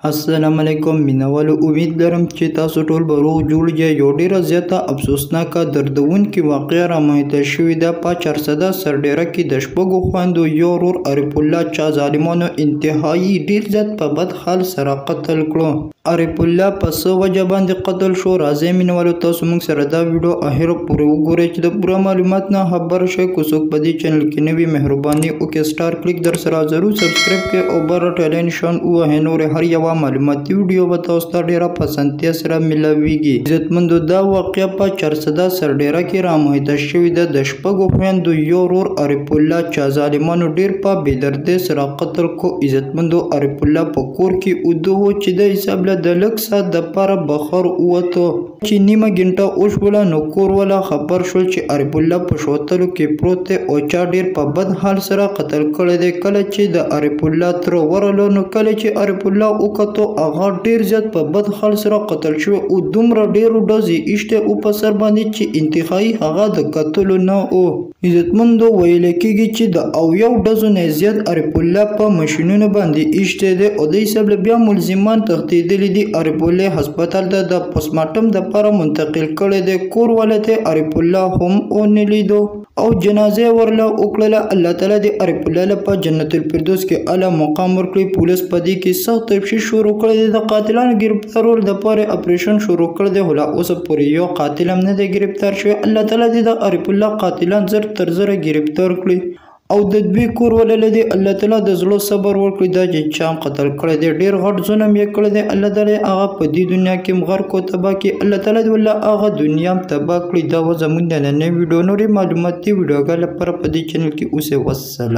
السلام علیکم مینوالو، امید لرم چې تاسو ټول به روغ جوړ یې. یو ډیره زیاته افسوسناکه دردونکې واقعه رامنځته شوې ده په چارسده سرډیره کې د شپږو خویندو یو ورور عارف الله چا ظالمانو انتهایی ډیر زیات په بد حال سره قتل کړو. عارف الله په څه وجه باندې قتل شو؟ راځئ مینوالو تاسو موږ سره دا ویډیو اخر پورې وګورئ چې د پوره معلومات نه خبر شئ. که څوک په دې چینل کې نوي مهرباني وکړئ سټار کلیک در سره ضرور سبسکرایب کړئ او بر ټاله نشان ووهئ. نورې هر یوه معلوماتي ویډیو به تاسو ته ډیره په اسانتیا سره ملاویږي. عزتمندو، دا واقعه په چارسده سرډیره کې رامنځته شوې ده. د شپږو خویندو یو ورور عارف الله چا ظالمانو ډیر په بېدردۍ سره قتل کو. عزتمندو، عارف الله په کور کې اوده و چې د حساب له د لږ ساعت دپاره بهر ووتو. چې نیمه ګنټه وشوله نو کور والا خبر شول چې عارف الله په شوتلو کې پروت دی او چا ډیر په بد حال سره قتل کړی دی. کله چې د عارف الله تره ورغلو نو کله چې عارف الله وکتو هغه ډیر زیات په بد حال سره قتل شوی او دومره ډیرو ډزې ایښتې او په سر باندې چې انتهایی هغه د قتلو نه و. عزتمندو، ویل کېږي چې د اویو ډزو نه زیات عارف الله په ماشینونو باندې ایښتی دی او د حساب له بیا ملزمان تښتېدلي دي. عارف الله هسپتال ته د پوسټمارټم دپاره منتقل کړی دی. کور والا ته عارف الله هم ونه لیدو او جنازه ورله وکړله. الله تعالی د عارف الله له په جنت الفردوس کې اعلی مقام ورکړي. پولیس په دې کې سخت تفتیش شروع کړی دی. د قاتلانو ګرفتارولو دپاره اپریشن شروع کړی دی. لا اوسه پورې یو قاتل هم نه دی ګرفتار شوی. الله تعالی دې د عارف الله قاتلان زر تر زره ګرفتار کړي او د دوی کور ولله دی الله تعالی د زړه صبر ورکړي. دا چې چا قتل کړی دی ډیر غټ ظلم یې کړی دی. الله تعالی هغه په دې دنیا کې هم غرق او تباه کړي. الله تعالی دې والله هغه دنیا هم تباه کړي. دا و زموږ نننۍ ویډیو. نورې معلوماتي ویډیوګانو لپاره په دې چینل کې اوسئ. والسلام.